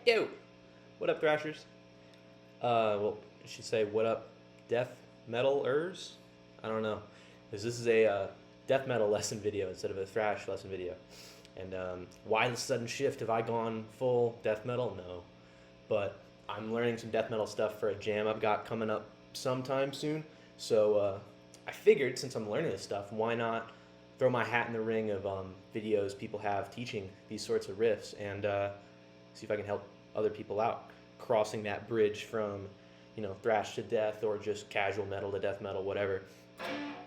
Yo! What up, Thrashers? Well, I should say, what up, death metalers? I don't know. Because this is a death metal lesson video instead of a thrash lesson video. And why the sudden shift? Have I gone full death metal? No. But I'm learning some death metal stuff for a jam I've got coming up sometime soon. So I figured, since I'm learning this stuff, why not throw my hat in the ring of videos people have teaching these sorts of riffs and see if I can help other people out, crossing that bridge from, you know, thrash to death or just casual metal to death metal, whatever.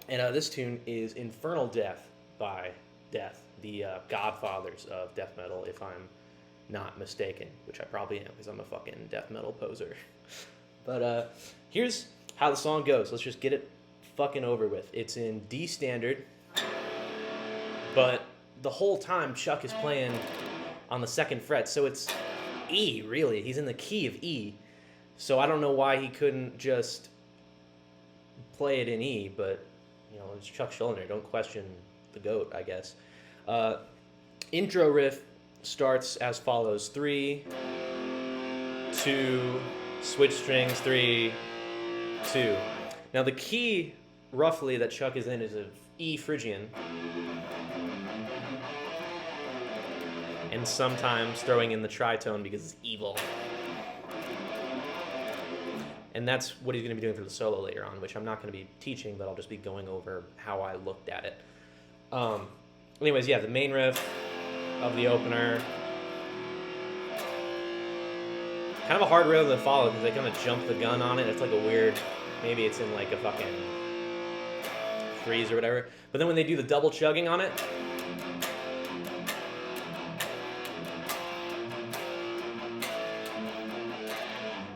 And this tune is Infernal Death by Death, the godfathers of death metal, if I'm not mistaken, which I probably am because I'm a fucking death metal poser. But here's how the song goes. Let's just get it fucking over with. It's in D standard, but the whole time Chuck is playing on the second fret, so it's E, really. He's in the key of E. So I don't know why he couldn't just play it in E, but, you know, it's Chuck Schuldiner. Don't question the GOAT, I guess. Intro riff starts as follows. 3, 2, switch strings, 3, 2. Now the key, roughly, that Chuck is in is a E Phrygian. And sometimes throwing in the tritone because it's evil. And that's what he's going to be doing for the solo later on, which I'm not going to be teaching, but I'll just be going over how I looked at it. Anyways, yeah, the main riff of the opener. Kind of a hard rhythm to follow because they kind of jump the gun on it. It's like a weird, maybe it's in like a fucking freeze or whatever. But then when they do the double chugging on it,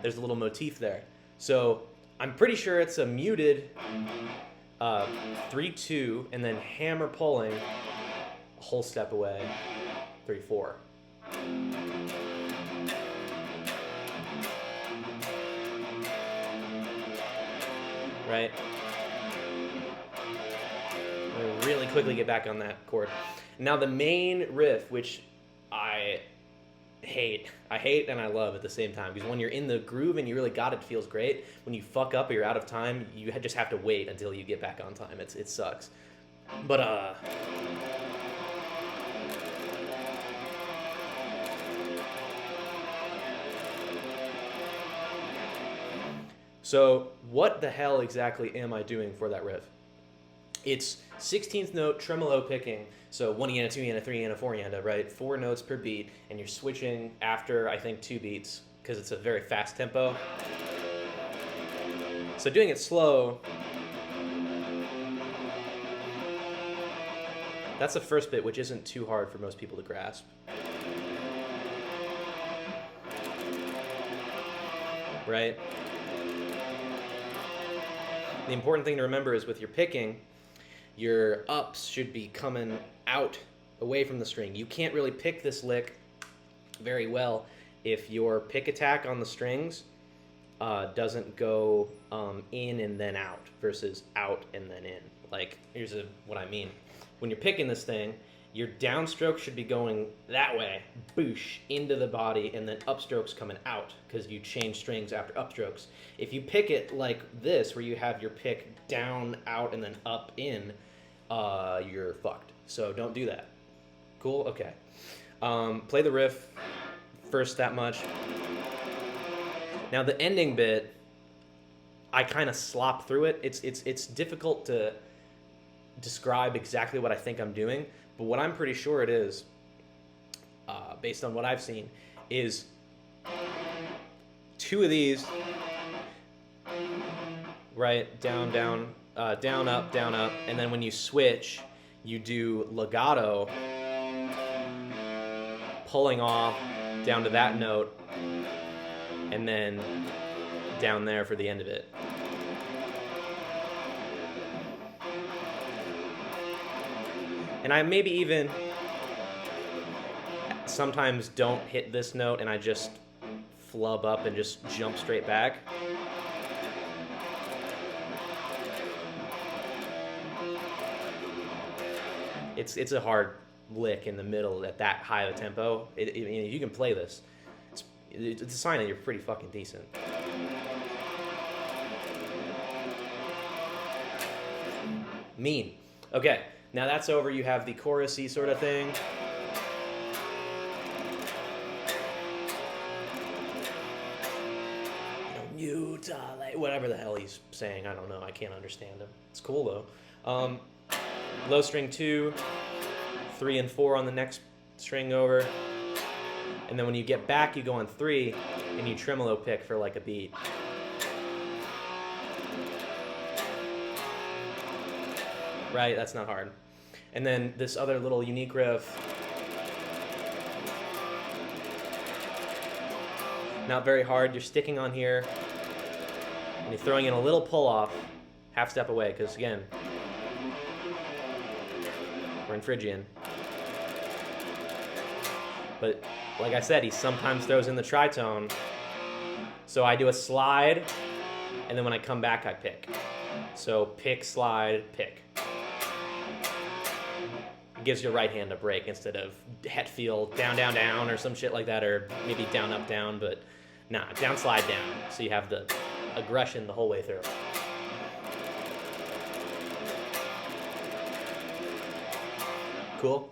there's a little motif there. So I'm pretty sure it's a muted 3-2 and then hammer pulling a whole step away, 3-4. Right? I'm gonna really quickly get back on that chord. Now the main riff, which I hate and I love at the same time, because when you're in the groove and you really got it, it feels great. When you fuck up or you're out of time, you just have to wait until you get back on time. It sucks. But so what the hell exactly am I doing for that riff? It's 16th note tremolo picking, so 1 yana, 2 yana, 3 yana, 4 yana, right? 4 notes per beat, and you're switching after, I think, 2 beats, because it's a very fast tempo. So doing it slow, that's the first bit, which isn't too hard for most people to grasp. Right? The important thing to remember is with your picking, your ups should be coming out away from the string. You can't really pick this lick very well if your pick attack on the strings doesn't go in and then out versus out and then in. Like, here's what I mean. When you're picking this thing, your downstroke should be going that way, boosh, into the body, and then upstrokes coming out because you change strings after upstrokes. If you pick it like this, where you have your pick down, out, and then up, in, you're fucked. So don't do that. Cool? Okay. Play the riff first that much. Now the ending bit, I kind of slop through it. It's difficult to describe exactly what I think I'm doing, but what I'm pretty sure it is, based on what I've seen, is 2 of these, right, down, down, down, up, and then when you switch, you do legato, pulling off down to that note, and then down there for the end of it. And I maybe even sometimes don't hit this note and I just flub up and just jump straight back. It's a hard lick in the middle at that high of a tempo. You can play this. it's a sign that you're pretty fucking decent. Mean. Okay, now that's over. You have the chorusy sort of thing. Utah, like, whatever the hell he's saying, I don't know. I can't understand him. It's cool though. Low string 2, 3 and 4 on the next string over, and then when you get back, you go on 3, and you tremolo pick for like a beat. Right, that's not hard. And then this other little unique riff. Not very hard. You're sticking on here, and you're throwing in a little pull off, half step away, because again, we're in Phrygian. But like I said, he sometimes throws in the tritone. So I do a slide, and then when I come back, I pick. So pick, slide, pick. It gives your right hand a break instead of Hetfield down, down, down, or some shit like that, or maybe down, up, down, but nah, down, slide, down. So you have the aggression the whole way through. Cool.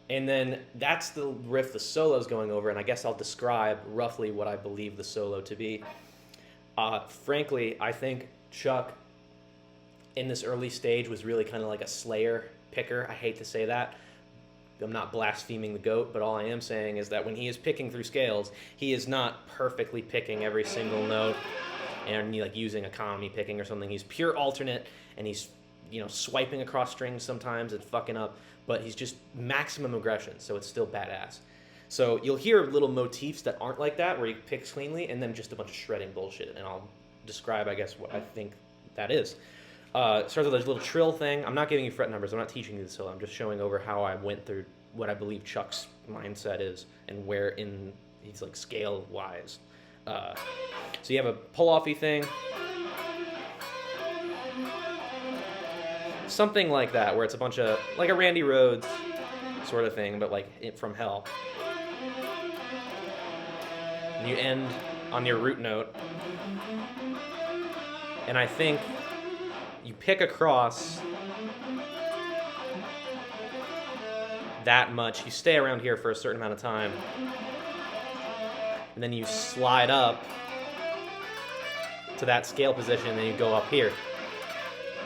And then that's the riff the solo's going over, and I guess I'll describe roughly what I believe the solo to be. Frankly, I think Chuck, in this early stage, was really kind of like a Slayer picker. I hate to say that. I'm not blaspheming the GOAT, but all I am saying is that when he is picking through scales, he is not perfectly picking every single note and like using economy picking or something. He's pure alternate, and he's, you know, swiping across strings sometimes and fucking up, but he's just maximum aggression, so it's still badass. So you'll hear little motifs that aren't like that, where he picks cleanly, and then just a bunch of shredding bullshit, and I'll describe, I guess, what I think that is. Starts with this little trill thing. I'm not giving you fret numbers. I'm not teaching you the solo. I'm just showing over how I went through what I believe Chuck's mindset is and where in he's like scale-wise. So you have a pull-offy thing. Something like that, where it's a bunch of, like a Randy Rhoads sort of thing, but like from hell. And you end on your root note. And I think you pick across that much. You stay around here for a certain amount of time. And then you slide up to that scale position, and then you go up here.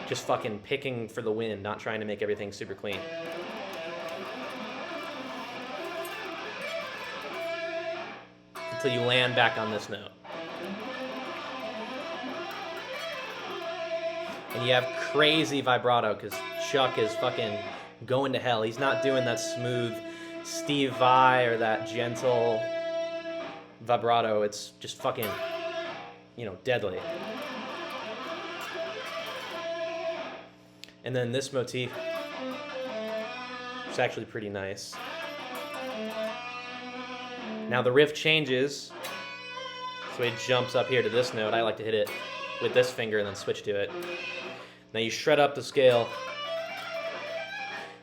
Just fucking picking for the win, not trying to make everything super clean. Until you land back on this note. And you have crazy vibrato, because Chuck is fucking going to hell. He's not doing that smooth Steve Vai or that gentle vibrato. It's just fucking, you know, deadly. And then this motif is actually pretty nice. Now the riff changes, so it jumps up here to this note. I like to hit it with this finger and then switch to it. Now you shred up the scale,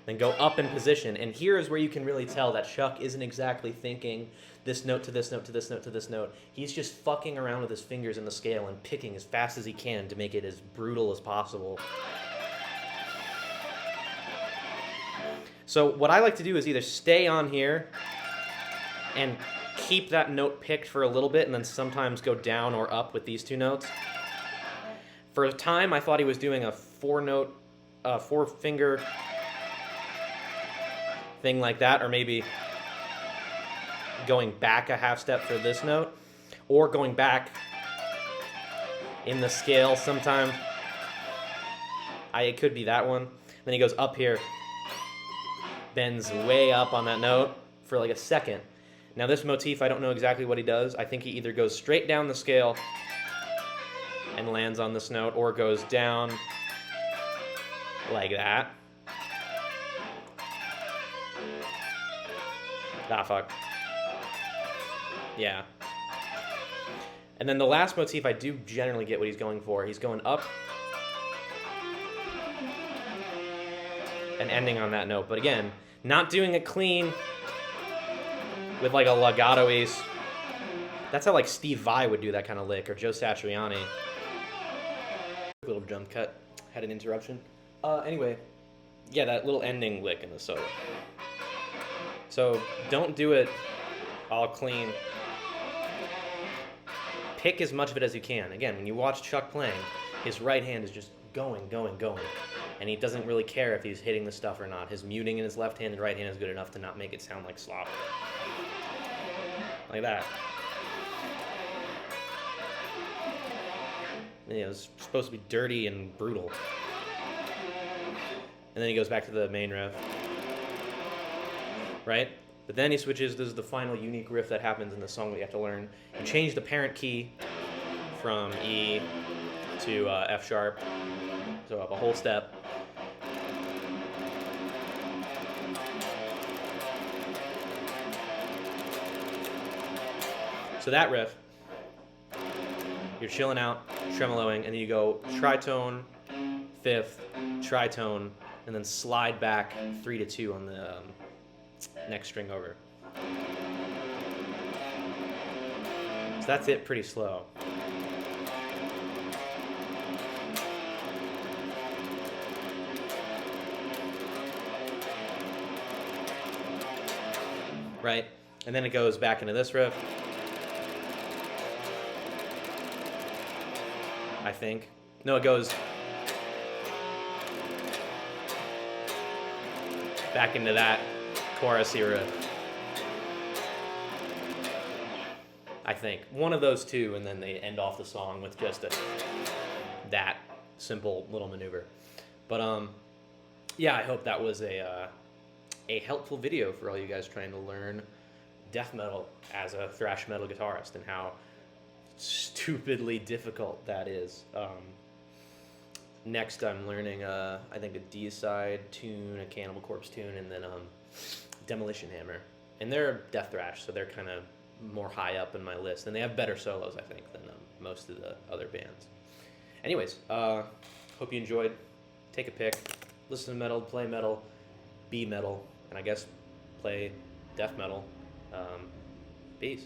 then go up in position. And here is where you can really tell that Chuck isn't exactly thinking this note to this note to this note to this note. He's just fucking around with his fingers in the scale and picking as fast as he can to make it as brutal as possible. So what I like to do is either stay on here and keep that note picked for a little bit, and then sometimes go down or up with these two notes. For a time, I thought he was doing a four-finger thing like that, or maybe going back a half step for this note, or going back in the scale sometime. It could be that one. Then he goes up here, bends way up on that note for like a second. Now this motif, I don't know exactly what he does. I think he either goes straight down the scale and lands on this note, or goes down like that. Ah, fuck. Yeah. And then the last motif, I do generally get what he's going for. He's going up and ending on that note. But again, not doing it clean with like a legato-y That's how like Steve Vai would do that kind of lick, or Joe Satriani. Little jump cut. Had an interruption. Anyway, yeah, that little ending lick in the solo. So don't do it all clean. Pick as much of it as you can. Again, when you watch Chuck playing, his right hand is just going. And he doesn't really care if he's hitting the stuff or not. His muting in his left hand and right hand is good enough to not make it sound like slop. Like that. And, you know, it's supposed to be dirty and brutal. And then he goes back to the main riff. Right? But then he switches, this is the final unique riff that happens in the song that you have to learn. You change the parent key from E to F sharp, so up a whole step. So that riff, you're chilling out, tremoloing, and then you go tritone, fifth, tritone, and then slide back 3 to 2 on the next string over. So that's it pretty slow. Right? And then it goes back into this riff. I think. No, it goes back into that chorus riff. I think. One of those two, and then they end off the song with just that simple little maneuver. But yeah, I hope that was a helpful video for all you guys trying to learn death metal as a thrash metal guitarist and how stupidly difficult that is. Next, I'm learning I think a D-side tune, a Cannibal Corpse tune, and then Demolition Hammer. And they're death thrash, so they're kind of more high up in my list, and they have better solos, I think, than most of the other bands. Anyways, hope you enjoyed. Take a pick, listen to metal, play metal, be metal, and I guess play death metal. Peace.